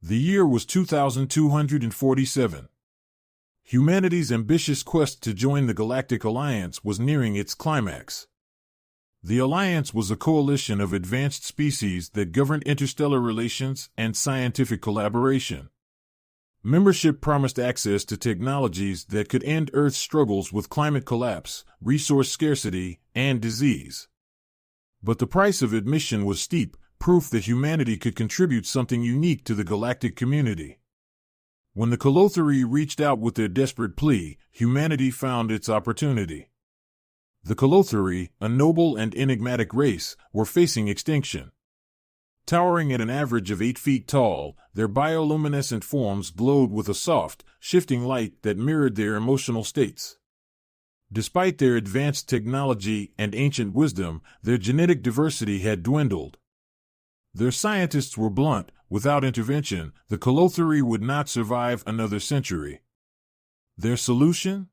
The year was 2247. Humanity's ambitious quest to join the Galactic Alliance was nearing its climax. The Alliance was a coalition of advanced species that governed interstellar relations and scientific collaboration. Membership promised access to technologies that could end Earth's struggles with climate collapse, resource scarcity, and disease. But the price of admission was steep, proof that humanity could contribute something unique to the galactic community. When the Colothuri reached out with their desperate plea, humanity found its opportunity. The Colothuri, a noble and enigmatic race, were facing extinction. Towering at an average of 8 feet tall, their bioluminescent forms glowed with a soft, shifting light that mirrored their emotional states. Despite their advanced technology and ancient wisdom, their genetic diversity had dwindled. Their scientists were blunt: without intervention, the Colothuri would not survive another century. Their solution?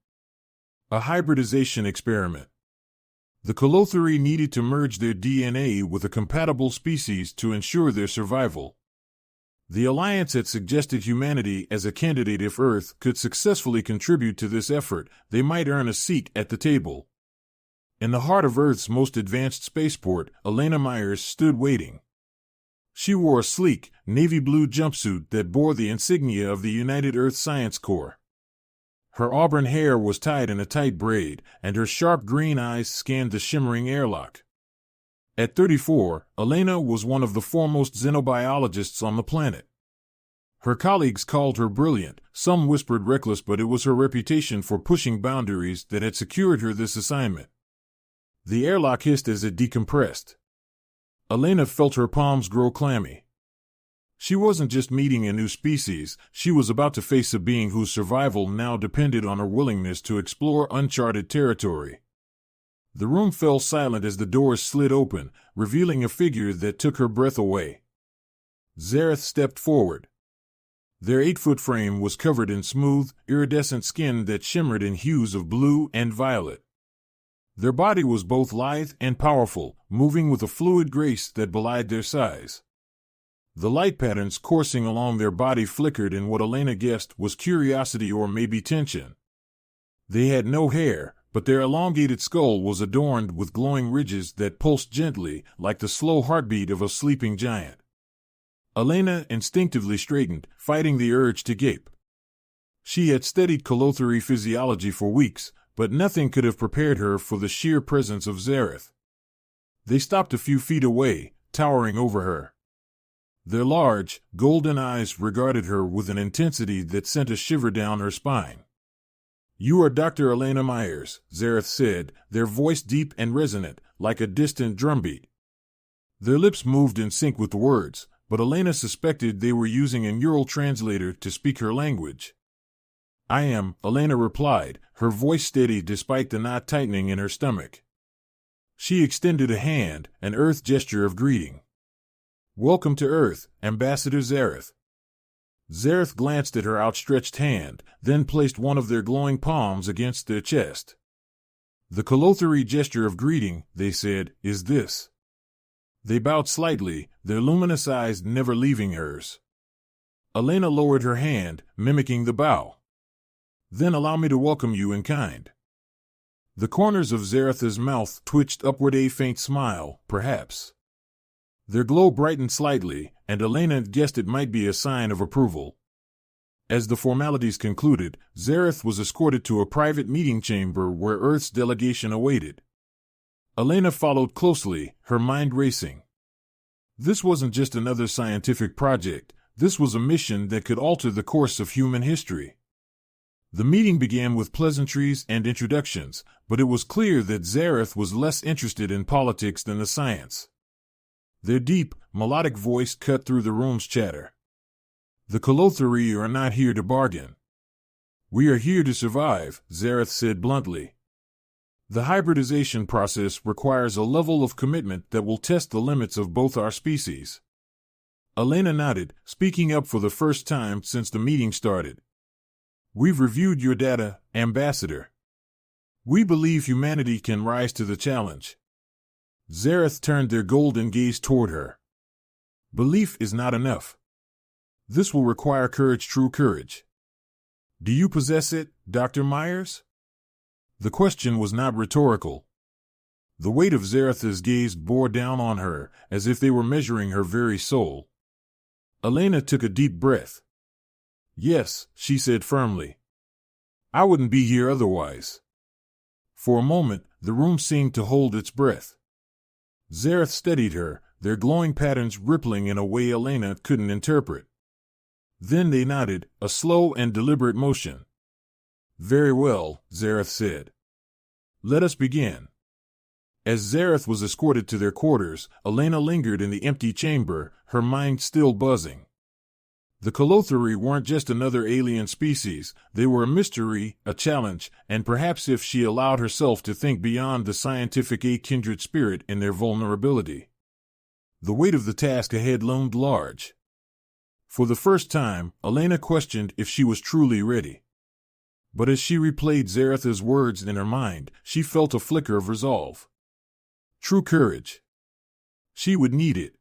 A hybridization experiment. The Colothuri needed to merge their DNA with a compatible species to ensure their survival. The Alliance had suggested humanity as a candidate. If Earth could successfully contribute to this effort, they might earn a seat at the table. In the heart of Earth's most advanced spaceport, Elena Myers stood waiting. She wore a sleek, navy blue jumpsuit that bore the insignia of the United Earth Science Corps. Her auburn hair was tied in a tight braid, and her sharp green eyes scanned the shimmering airlock. At 34, Elena was one of the foremost xenobiologists on the planet. Her colleagues called her brilliant, some whispered reckless, but it was her reputation for pushing boundaries that had secured her this assignment. The airlock hissed as it decompressed. Elena felt her palms grow clammy. She wasn't just meeting a new species, she was about to face a being whose survival now depended on her willingness to explore uncharted territory. The room fell silent as the doors slid open, revealing a figure that took her breath away. Zareth stepped forward. Their 8-foot frame was covered in smooth, iridescent skin that shimmered in hues of blue and violet. Their body was both lithe and powerful, moving with a fluid grace that belied their size. The light patterns coursing along their body flickered in what Elena guessed was curiosity or maybe tension. They had no hair, but their elongated skull was adorned with glowing ridges that pulsed gently, like the slow heartbeat of a sleeping giant. Elena instinctively straightened, fighting the urge to gape. She had studied Colothuri physiology for weeks, but nothing could have prepared her for the sheer presence of Zareth. They stopped a few feet away, towering over her. Their large, golden eyes regarded her with an intensity that sent a shiver down her spine. "You are Dr. Elena Myers," Zareth said, their voice deep and resonant, like a distant drumbeat. Their lips moved in sync with the words, but Elena suspected they were using a neural translator to speak her language. "I am," Elena replied, her voice steady despite the knot tightening in her stomach. She extended a hand, an Earth gesture of greeting. "Welcome to Earth, Ambassador Zareth." Zareth glanced at her outstretched hand, then placed one of their glowing palms against their chest. "The Colothuri gesture of greeting," they said, "is this." They bowed slightly, their luminous eyes never leaving hers. Elena lowered her hand, mimicking the bow. "Then allow me to welcome you in kind." The corners of Zareth's mouth twitched upward, a faint smile, perhaps. Their glow brightened slightly, and Elena guessed it might be a sign of approval. As the formalities concluded, Zareth was escorted to a private meeting chamber where Earth's delegation awaited. Elena followed closely, her mind racing. This wasn't just another scientific project, this was a mission that could alter the course of human history. The meeting began with pleasantries and introductions, but it was clear that Zareth was less interested in politics than the science. Their deep, melodic voice cut through the room's chatter. "The Colothuri are not here to bargain. We are here to survive," Zareth said bluntly. "The hybridization process requires a level of commitment that will test the limits of both our species." Elena nodded, speaking up for the first time since the meeting started. "We've reviewed your data, Ambassador. We believe humanity can rise to the challenge." Zareth turned their golden gaze toward her. "Belief is not enough. This will require courage, true courage. Do you possess it, Dr. Myers? The question was not rhetorical. The weight of Zaratha's gaze bore down on her, as if they were measuring her very soul. Elena took a deep breath. Yes, she said firmly. I wouldn't be here otherwise. For a moment, the room seemed to hold its breath. Zarath steadied her, their glowing patterns rippling in a way Elena couldn't interpret. Then they nodded, a slow and deliberate motion. Very well, Zarath said. Let us begin. As Zarath was escorted to their quarters, Elena lingered in the empty chamber, her mind still buzzing. The Colothuri weren't just another alien species, they were a mystery, a challenge, and perhaps if she allowed herself to think beyond the scientific a kindred spirit in their vulnerability. The weight of the task ahead loomed large. For the first time, Elena questioned if she was truly ready. But as she replayed Zaratha's words in her mind, she felt a flicker of resolve. True courage. She would need it.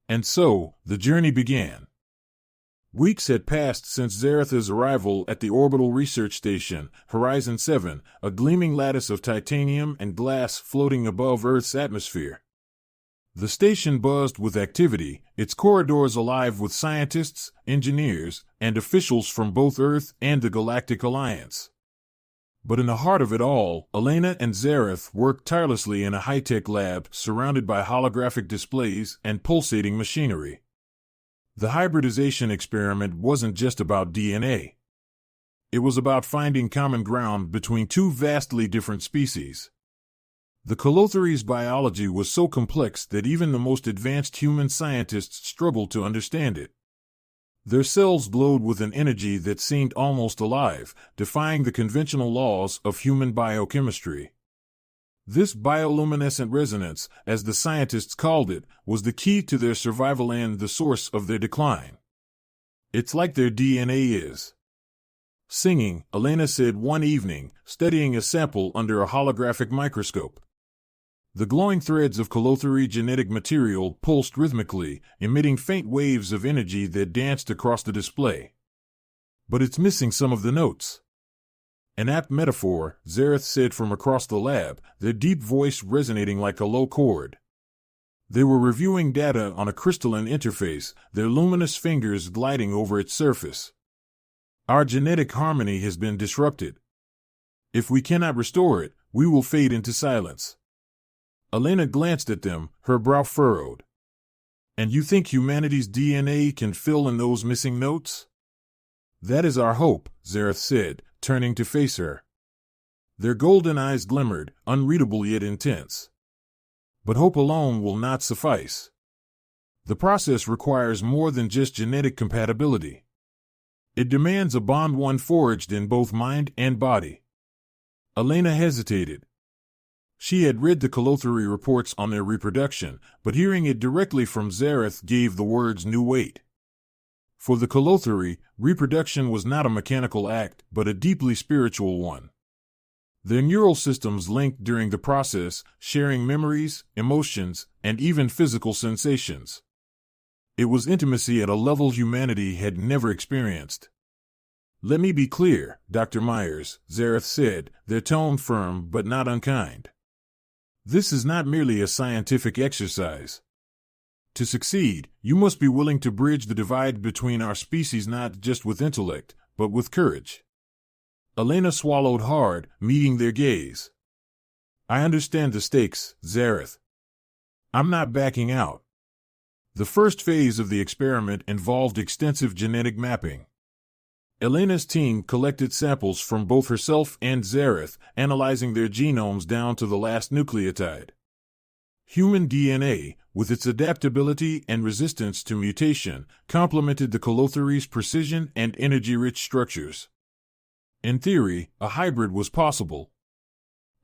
And so, the journey began. Weeks had passed since Zaratha's arrival at the orbital research station, Horizon 7, a gleaming lattice of titanium and glass floating above Earth's atmosphere. The station buzzed with activity, its corridors alive with scientists, engineers, and officials from both Earth and the Galactic Alliance. But in the heart of it all, Elena and Zarath worked tirelessly in a high-tech lab surrounded by holographic displays and pulsating machinery. The hybridization experiment wasn't just about DNA. It was about finding common ground between two vastly different species. The Colothuri's biology was so complex that even the most advanced human scientists struggled to understand it. Their cells glowed with an energy that seemed almost alive, defying the conventional laws of human biochemistry. This bioluminescent resonance, as the scientists called it, was the key to their survival and the source of their decline. It's like their DNA is. Singing, Elena said one evening, studying a sample under a holographic microscope. The glowing threads of Colothuri genetic material pulsed rhythmically, emitting faint waves of energy that danced across the display. But it's missing some of the notes. An apt metaphor, Zarath said from across the lab, their deep voice resonating like a low chord. They were reviewing data on a crystalline interface, their luminous fingers gliding over its surface. Our genetic harmony has been disrupted. If we cannot restore it, we will fade into silence. Elena glanced at them, her brow furrowed. And you think humanity's DNA can fill in those missing notes? That is our hope, Zarath said, turning to face her. Their golden eyes glimmered, unreadable yet intense. But hope alone will not suffice. The process requires more than just genetic compatibility. It demands a bond one forged in both mind and body. Elena hesitated. She had read the Colothuri reports on their reproduction, but hearing it directly from Zarath gave the words new weight. For the Colothuri, reproduction was not a mechanical act, but a deeply spiritual one. Their neural systems linked during the process, sharing memories, emotions, and even physical sensations. It was intimacy at a level humanity had never experienced. Let me be clear, Dr. Myers, Zarath said, their tone firm but not unkind. This is not merely a scientific exercise. To succeed, you must be willing to bridge the divide between our species not just with intellect, but with courage. Elena swallowed hard, meeting their gaze. I understand the stakes, Zarath. I'm not backing out. The first phase of the experiment involved extensive genetic mapping. Elena's team collected samples from both herself and Zarath, analyzing their genomes down to the last nucleotide. Human DNA, with its adaptability and resistance to mutation, complemented the Colothuri's precision and energy-rich structures. In theory, a hybrid was possible.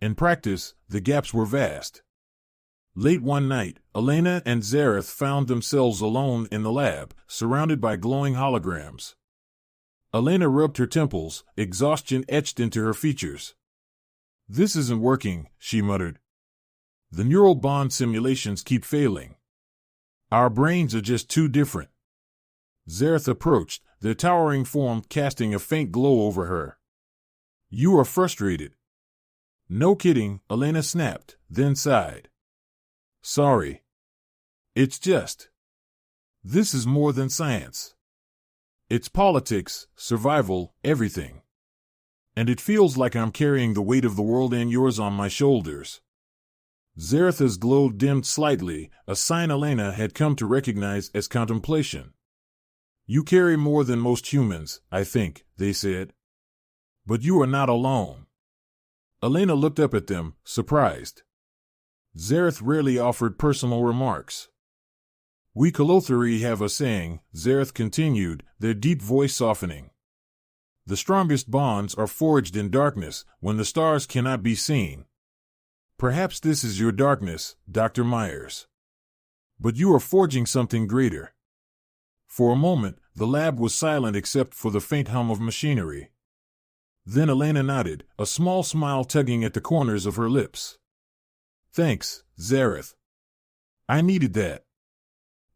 In practice, the gaps were vast. Late one night, Elena and Zarath found themselves alone in the lab, surrounded by glowing holograms. Elena rubbed her temples, exhaustion etched into her features. This isn't working, she muttered. The neural bond simulations keep failing. Our brains are just too different. Zareth approached, their towering form casting a faint glow over her. You are frustrated. No kidding, Elena snapped, then sighed. Sorry. It's just. This is more than science. It's politics, survival, everything. And it feels like I'm carrying the weight of the world and yours on my shoulders. Zareth's glow dimmed slightly, a sign Elena had come to recognize as contemplation. You carry more than most humans, I think, they said. But you are not alone. Elena looked up at them, surprised. Zareth rarely offered personal remarks. We Colothuri have a saying, Zareth continued, their deep voice softening. The strongest bonds are forged in darkness, when the stars cannot be seen. Perhaps this is your darkness, Dr. Myers. But you are forging something greater. For a moment, the lab was silent except for the faint hum of machinery. Then Elena nodded, a small smile tugging at the corners of her lips. Thanks, Zareth. I needed that.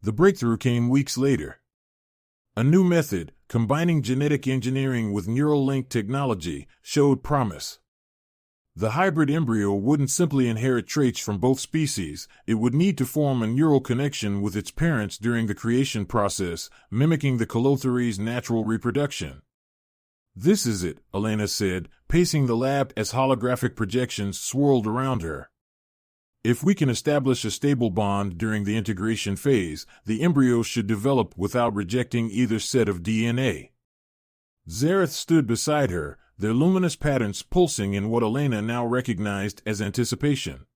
The breakthrough came weeks later. A new method, combining genetic engineering with neural link technology, showed promise. The hybrid embryo wouldn't simply inherit traits from both species, it would need to form a neural connection with its parents during the creation process, mimicking the Colothuri's natural reproduction. This is it, Elena said, pacing the lab as holographic projections swirled around her. If we can establish a stable bond during the integration phase, the embryo should develop without rejecting either set of DNA. Zareth stood beside her, their luminous patterns pulsing in what Elena now recognized as anticipation.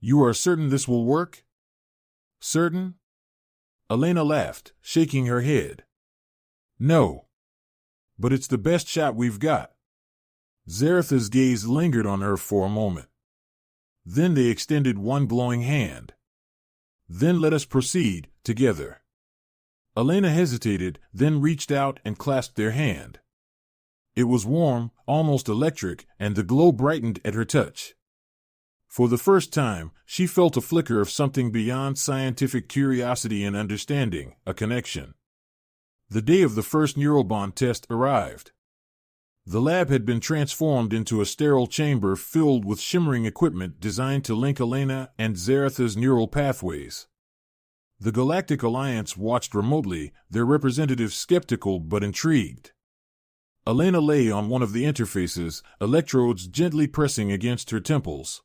You are certain this will work? Certain? Elena laughed, shaking her head. No. But it's the best shot we've got. Zareth's gaze lingered on her for a moment. Then they extended one glowing hand. Then let us proceed, together. Elena hesitated, then reached out and clasped their hand. It was warm, almost electric, and the glow brightened at her touch. For the first time, she felt a flicker of something beyond scientific curiosity and understanding, a connection. The day of the first neural bond test arrived. The lab had been transformed into a sterile chamber filled with shimmering equipment designed to link Elena and Zareth's neural pathways. The Galactic Alliance watched remotely, their representatives skeptical but intrigued. Elena lay on one of the interfaces, electrodes gently pressing against her temples.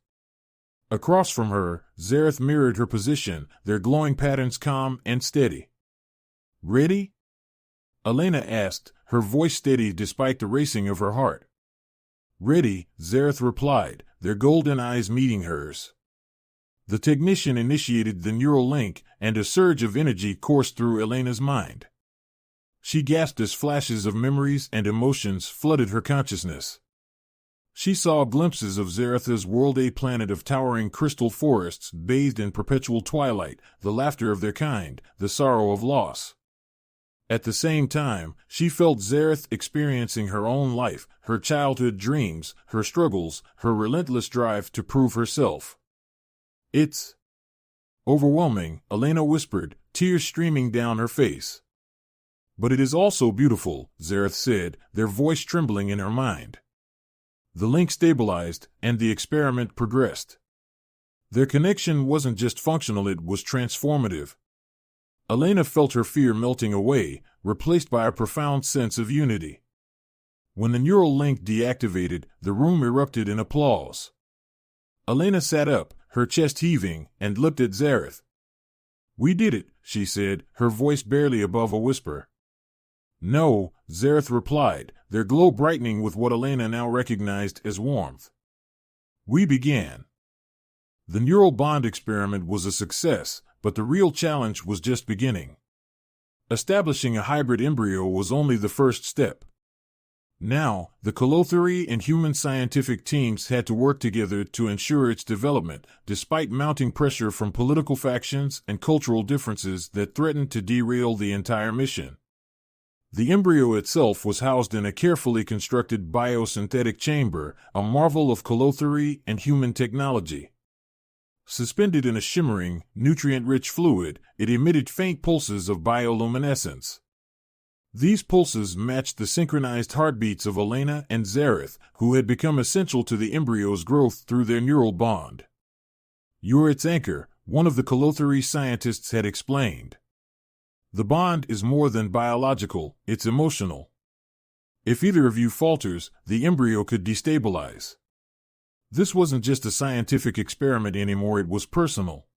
Across from her, Zareth mirrored her position, their glowing patterns calm and steady. Ready? Elena asked, her voice steady despite the racing of her heart. Ready, Zareth replied, their golden eyes meeting hers. The technician initiated the neural link, and a surge of energy coursed through Elena's mind. She gasped as flashes of memories and emotions flooded her consciousness. She saw glimpses of Zareth's world, a planet of towering crystal forests bathed in perpetual twilight, the laughter of their kind, the sorrow of loss. At the same time, she felt Zareth experiencing her own life, her childhood dreams, her struggles, her relentless drive to prove herself. It's overwhelming, Elena whispered, tears streaming down her face. But it is also beautiful, Zareth said, their voice trembling in her mind. The link stabilized, and the experiment progressed. Their connection wasn't just functional, it was transformative. Elena felt her fear melting away, replaced by a profound sense of unity. When the neural link deactivated, the room erupted in applause. Elena sat up, her chest heaving, and looked at Zareth. We did it, she said, her voice barely above a whisper. No, Zareth replied, their glow brightening with what Elena now recognized as warmth. We began. The neural bond experiment was a success, but the real challenge was just beginning. Establishing a hybrid embryo was only the first step. Now, the Colothuri and human scientific teams had to work together to ensure its development, despite mounting pressure from political factions and cultural differences that threatened to derail the entire mission. The embryo itself was housed in a carefully constructed biosynthetic chamber, a marvel of Colothuri and human technology. Suspended in a shimmering, nutrient-rich fluid, it emitted faint pulses of bioluminescence. These pulses matched the synchronized heartbeats of Elena and Zareth, who had become essential to the embryo's growth through their neural bond. "You're its anchor," one of the Colothuri scientists had explained. "The bond is more than biological, it's emotional. If either of you falters, the embryo could destabilize." This wasn't just a scientific experiment anymore, it was personal.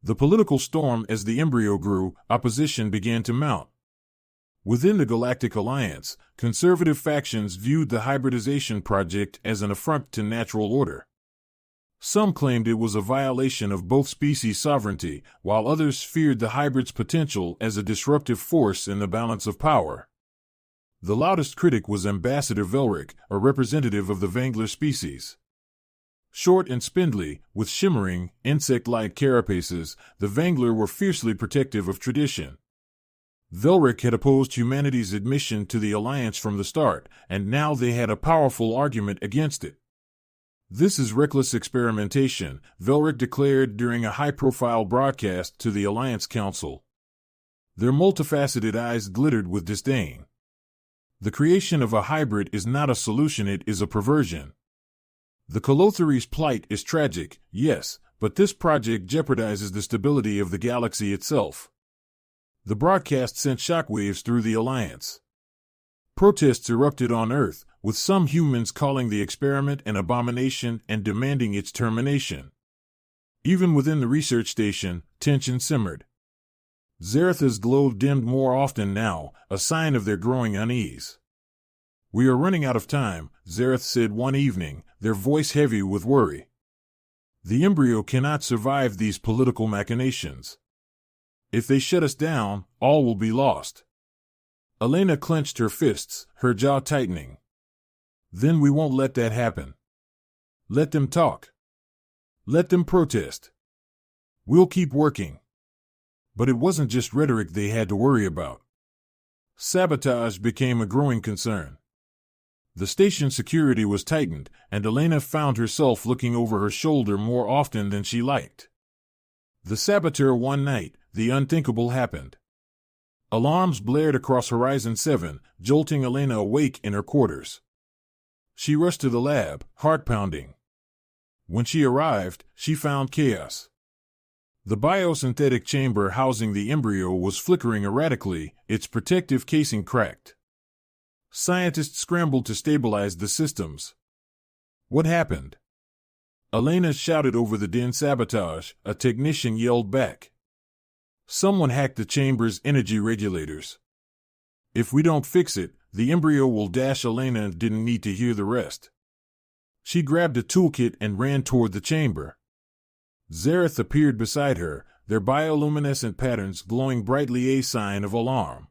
The political storm as the embryo grew, opposition began to mount. Within the Galactic Alliance, conservative factions viewed the hybridization project as an affront to natural order. Some claimed it was a violation of both species sovereignty, while others feared the hybrid's potential as a disruptive force in the balance of power. The loudest critic was Ambassador Velric, a representative of the Vangler species. Short and spindly, with shimmering, insect-like carapaces, the Vangler were fiercely protective of tradition. Velric had opposed humanity's admission to the Alliance from the start, and now they had a powerful argument against it. "This is reckless experimentation," Velric declared during a high-profile broadcast to the Alliance Council. Their multifaceted eyes glittered with disdain. "The creation of a hybrid is not a solution, it is a perversion. The Colothuri's plight is tragic, yes, but this project jeopardizes the stability of the galaxy itself." The broadcast sent shockwaves through the Alliance. Protests erupted on Earth, with some humans calling the experiment an abomination and demanding its termination. Even within the research station, tension simmered. Zareth's glow dimmed more often now, a sign of their growing unease. "We are running out of time," Zareth said one evening, their voice heavy with worry. "The embryo cannot survive these political machinations. If they shut us down, all will be lost." Elena clenched her fists, her jaw tightening. "Then we won't let that happen. Let them talk. Let them protest. We'll keep working." But it wasn't just rhetoric they had to worry about. Sabotage became a growing concern. The station security was tightened, and Elena found herself looking over her shoulder more often than she liked. The saboteur one night, the unthinkable happened. Alarms blared across Horizon 7, jolting Elena awake in her quarters. She rushed to the lab, heart pounding. When she arrived, she found chaos. The biosynthetic chamber housing the embryo was flickering erratically, its protective casing cracked. Scientists scrambled to stabilize the systems. "What happened?" Elena shouted over the din. "Sabotage," a technician yelled back. "Someone hacked the chamber's energy regulators. If we don't fix it, the embryo will dash." Elena didn't need to hear the rest. She grabbed a toolkit and ran toward the chamber. Zareth appeared beside her, their bioluminescent patterns glowing brightly, a sign of alarm.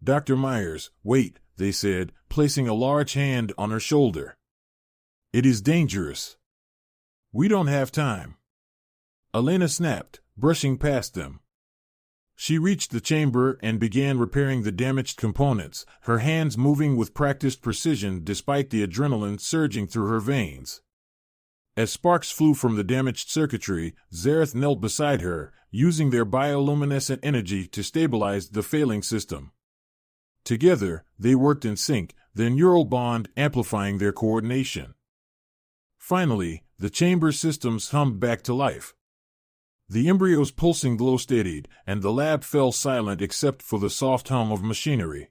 "Dr. Myers, wait," they said, placing a large hand on her shoulder. "It is dangerous. We don't have time." Elena snapped, brushing past them. She reached the chamber and began repairing the damaged components, her hands moving with practiced precision despite the adrenaline surging through her veins. As sparks flew from the damaged circuitry, Zareth knelt beside her, using their bioluminescent energy to stabilize the failing system. Together, they worked in sync, their neural bond amplifying their coordination. Finally, the chamber systems hummed back to life. The embryo's pulsing glow steadied, and the lab fell silent except for the soft hum of machinery.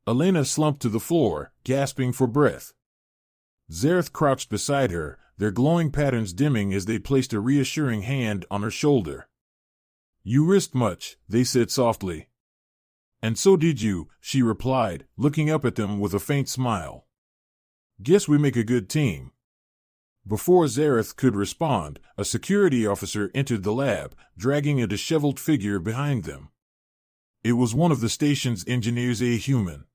Elena slumped to the floor, gasping for breath. Zareth crouched beside her, their glowing patterns dimming as they placed a reassuring hand on her shoulder. "You risked much," they said softly. "And so did you," she replied, looking up at them with a faint smile. "Guess we make a good team." Before Zareth could respond, a security officer entered the lab, dragging a disheveled figure behind them. It was one of the station's engineers, a human.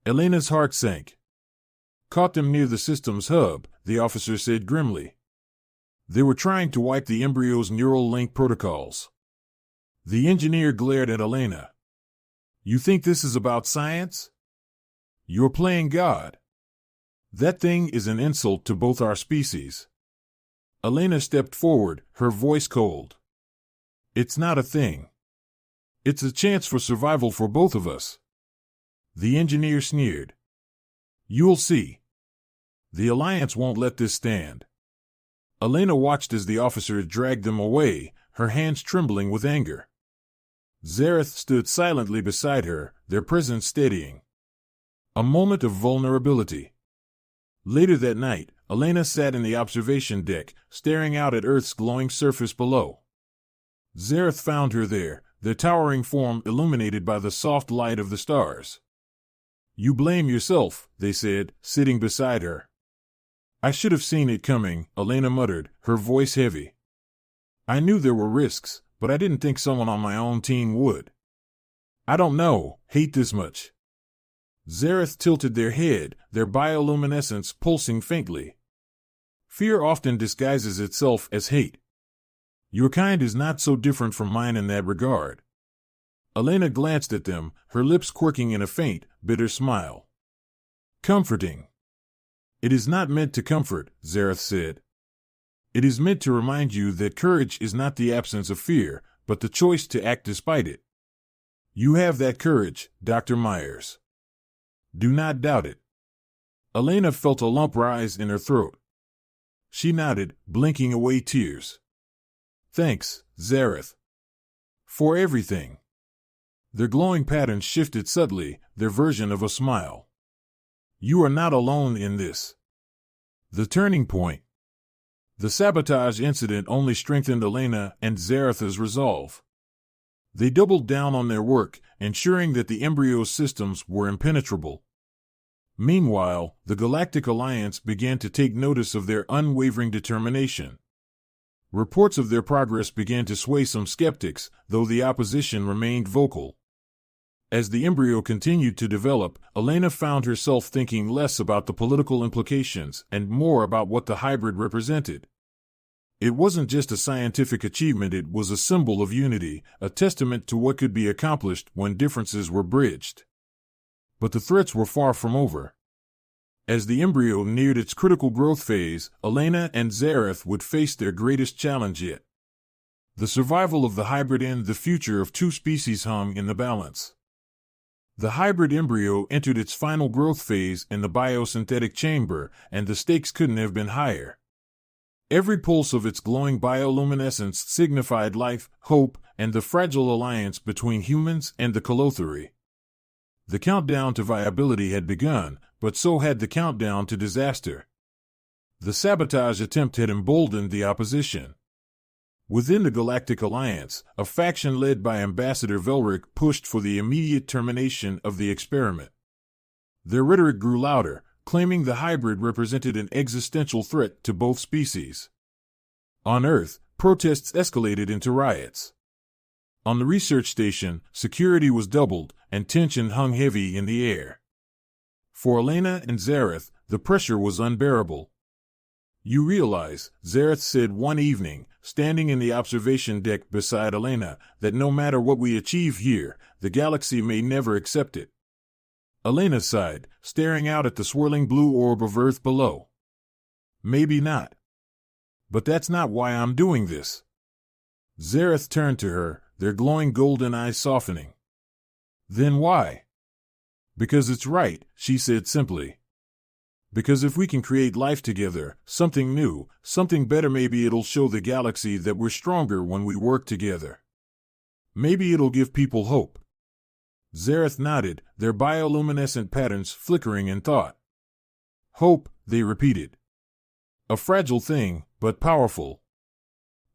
Elena's heart sank. "Caught them near the system's hub," the officer said grimly. "They were trying to wipe the embryo's neural link protocols." The engineer glared at Elena. "You think this is about science? You're playing God. That thing is an insult to both our species." Elena stepped forward, her voice cold. "It's not a thing. It's a chance for survival for both of us. The engineer sneered. You'll see. The Alliance won't let this stand. Elena watched as the officer dragged them away, her hands trembling with anger. Zareth stood silently beside her, their presence steadying. A moment of vulnerability. Later that night, Elena sat in the observation deck, staring out at Earth's glowing surface below. Zareth found her there, their towering form illuminated by the soft light of the stars. You blame yourself, they said, sitting beside her. I should have seen it coming, Elena muttered, her voice heavy. I knew there were risks, but I didn't think someone on my own team would. I don't know, hate this much. Zareth tilted their head, their bioluminescence pulsing faintly. Fear often disguises itself as hate. Your kind is not so different from mine in that regard. Elena glanced at them, her lips quirking in a faint, bitter smile. Comforting. It is not meant to comfort, Zareth said. It is meant to remind you that courage is not the absence of fear, but the choice to act despite it. You have that courage, Dr. Myers. Do not doubt it. Elena felt a lump rise in her throat. She nodded, blinking away tears. Thanks, Zareth. For everything. Their glowing patterns shifted subtly, their version of a smile. You are not alone in this. The turning point. The sabotage incident only strengthened Elena and Zareth's resolve. They doubled down on their work, ensuring that the embryo's systems were impenetrable. Meanwhile, the Galactic Alliance began to take notice of their unwavering determination. Reports of their progress began to sway some skeptics, though the opposition remained vocal. As the embryo continued to develop, Elena found herself thinking less about the political implications and more about what the hybrid represented. It wasn't just a scientific achievement, it was a symbol of unity, a testament to what could be accomplished when differences were bridged. But the threats were far from over. As the embryo neared its critical growth phase, Elena and Zareth would face their greatest challenge yet. The survival of the hybrid and the future of two species hung in the balance. The hybrid embryo entered its final growth phase in the biosynthetic chamber, and the stakes couldn't have been higher. Every pulse of its glowing bioluminescence signified life, hope, and the fragile alliance between humans and the Colothuri. The countdown to viability had begun, but so had the countdown to disaster. The sabotage attempt had emboldened the opposition. Within the Galactic Alliance, a faction led by Ambassador Velric pushed for the immediate termination of the experiment. Their rhetoric grew louder, claiming the hybrid represented an existential threat to both species. On Earth, protests escalated into riots. On the research station, security was doubled, and tension hung heavy in the air. For Elena and Zareth, the pressure was unbearable. You realize, Zareth said one evening, standing in the observation deck beside Elena, that no matter what we achieve here, the galaxy may never accept it. Elena sighed, staring out at the swirling blue orb of Earth below. Maybe not. But that's not why I'm doing this. Zareth turned to her, their glowing golden eyes softening. Then why? Because it's right, she said simply. Because if we can create life together, something new, something better, maybe it'll show the galaxy that we're stronger when we work together. Maybe it'll give people hope. Zareth nodded, their bioluminescent patterns flickering in thought. Hope, they repeated. A fragile thing, but powerful.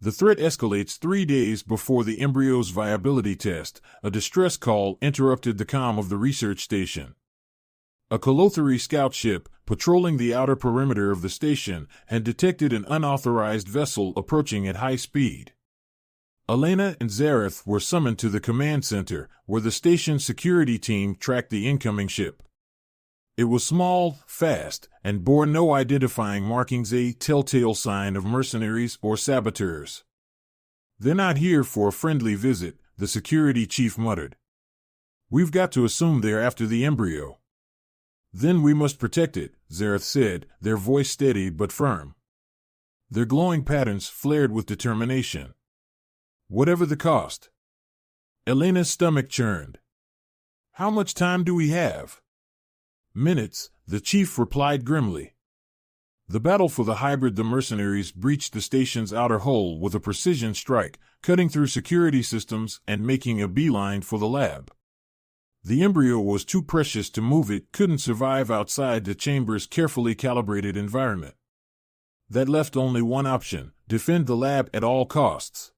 The threat escalates 3 days before the embryo's viability test. A distress call interrupted the comm of the research station. A Colothuri scout ship, patrolling the outer perimeter of the station, had detected an unauthorized vessel approaching at high speed. Elena and Zareth were summoned to the command center, where the station's security team tracked the incoming ship. It was small, fast, and bore no identifying markings, a telltale sign of mercenaries or saboteurs. They're not here for a friendly visit, the security chief muttered. We've got to assume they're after the embryo. Then we must protect it, Zareth said, their voice steady but firm. Their glowing patterns flared with determination. Whatever the cost. Elena's stomach churned. How much time do we have? Minutes, the chief replied grimly. The battle for the hybrid. The mercenaries breached the station's outer hull with a precision strike, cutting through security systems and making a beeline for the lab. The embryo was too precious to move. It couldn't survive outside the chamber's carefully calibrated environment. That left only one option: defend the lab at all costs.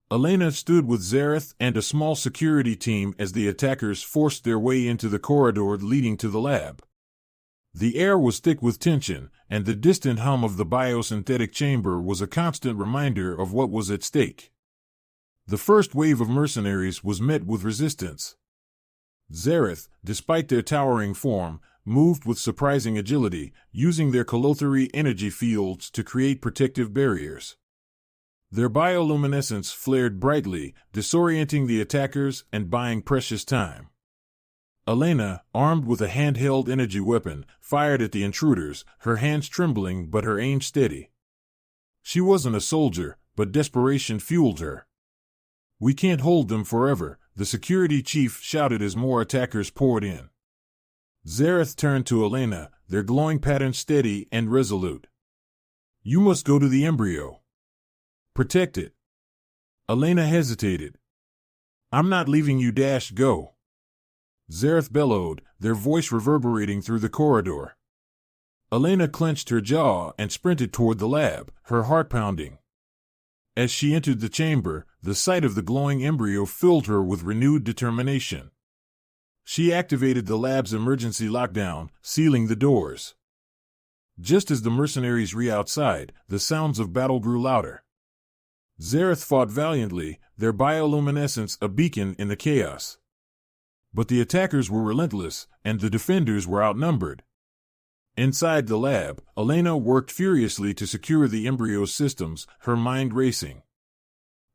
Elena stood with Zareth and a small security team as the attackers forced their way into the corridor leading to the lab. The air was thick with tension, and the distant hum of the biosynthetic chamber was a constant reminder of what was at stake. The first wave of mercenaries was met with resistance. Zareth, despite their towering form, moved with surprising agility, using their colothary energy fields to create protective barriers. Their bioluminescence flared brightly, disorienting the attackers and buying precious time. Elena, armed with a handheld energy weapon, fired at the intruders, her hands trembling but her aim steady. She wasn't a soldier, but desperation fueled her. "We can't hold them forever," the security chief shouted as more attackers poured in. Zareth turned to Elena, their glowing pattern steady and resolute. "You must go to the embryo. Protect it." Elena hesitated. "I'm not leaving you. Go." Zareth bellowed, their voice reverberating through the corridor. Elena clenched her jaw and sprinted toward the lab, her heart pounding. As she entered the chamber, the sight of the glowing embryo filled her with renewed determination. She activated the lab's emergency lockdown, sealing the doors. Just as the mercenaries re outside, the sounds of battle grew louder. Zareth fought valiantly, their bioluminescence a beacon in the chaos. But the attackers were relentless, and the defenders were outnumbered. Inside the lab, Elena worked furiously to secure the embryo's systems, her mind racing.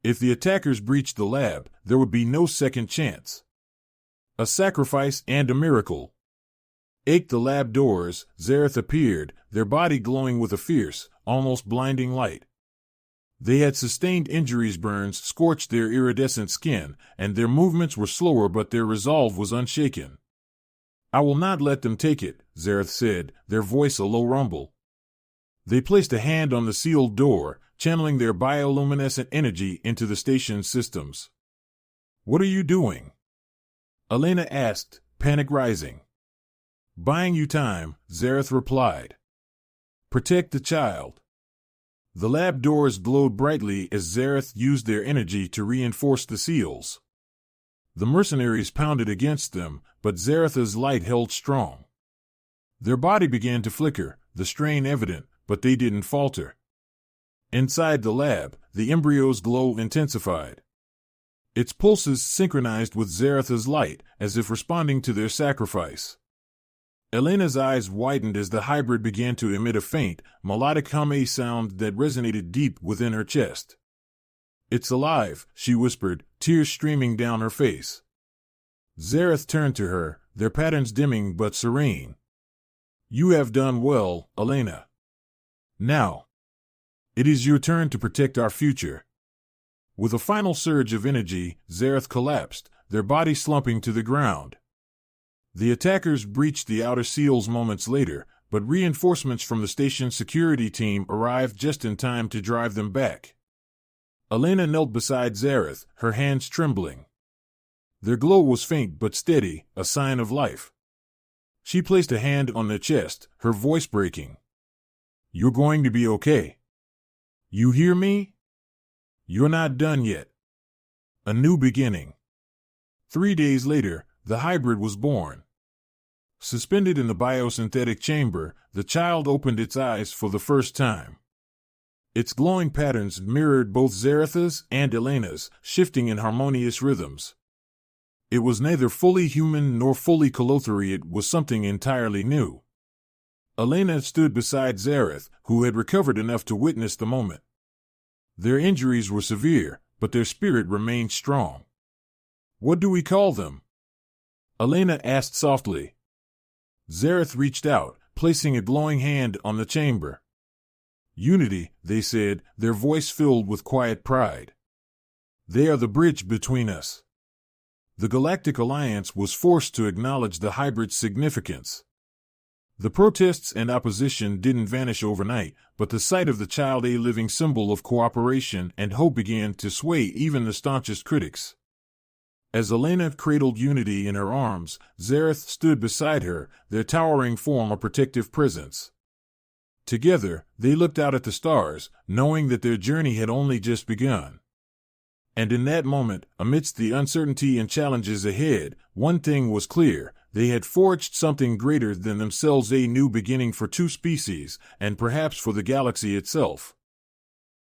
If the attackers breached the lab, there would be no second chance. A sacrifice and a miracle. Ached the lab doors, Zareth appeared, their body glowing with a fierce, almost blinding light. They had sustained injuries. Burns scorched their iridescent skin, and their movements were slower, but their resolve was unshaken. "I will not let them take it," Zareth said, their voice a low rumble. They placed a hand on the sealed door, channeling their bioluminescent energy into the station's systems. "What are you doing?" Elena asked, panic rising. "Buying you time," Zareth replied. "Protect the child." The lab doors glowed brightly as Zareth used their energy to reinforce the seals. The mercenaries pounded against them, but Zareth's light held strong. Their body began to flicker, the strain evident, but they didn't falter. Inside the lab, the embryo's glow intensified. Its pulses synchronized with Zareth's light, as if responding to their sacrifice. Elena's eyes widened as the hybrid began to emit a faint, melodic hum sound that resonated deep within her chest. "It's alive," she whispered, tears streaming down her face. Zareth turned to her, their patterns dimming but serene. "You have done well, Elena. Now, it is your turn to protect our future." With a final surge of energy, Zareth collapsed, their body slumping to the ground. The attackers breached the outer seals moments later, but reinforcements from the station's security team arrived just in time to drive them back. Elena knelt beside Zareth, her hands trembling. Their glow was faint but steady, a sign of life. She placed a hand on their chest, her voice breaking. "You're going to be okay. You hear me? You're not done yet. A new beginning." 3 days later, the hybrid was born. Suspended in the biosynthetic chamber, the child opened its eyes for the first time. Its glowing patterns mirrored both Zareth's and Elena's, shifting in harmonious rhythms. It was neither fully human nor fully colothary. It was something entirely new. Elena stood beside Zareth, who had recovered enough to witness the moment. Their injuries were severe, but their spirit remained strong. "What do we call them?" Elena asked softly. Zareth reached out, placing a glowing hand on the chamber. "Unity," they said, their voice filled with quiet pride. "They are the bridge between us." the Galactic Alliance was forced to acknowledge the hybrid's significance. The protests and opposition didn't vanish overnight, but the sight of the child, a living symbol of cooperation and hope, began to sway even the staunchest critics. As Elena cradled Unity in her arms, Zareth stood beside her, their towering form a protective presence. Together, they looked out at the stars, knowing that their journey had only just begun. And in that moment, amidst the uncertainty and challenges ahead, one thing was clear: they had forged something greater than themselves, a new beginning for two species, and perhaps for the galaxy itself.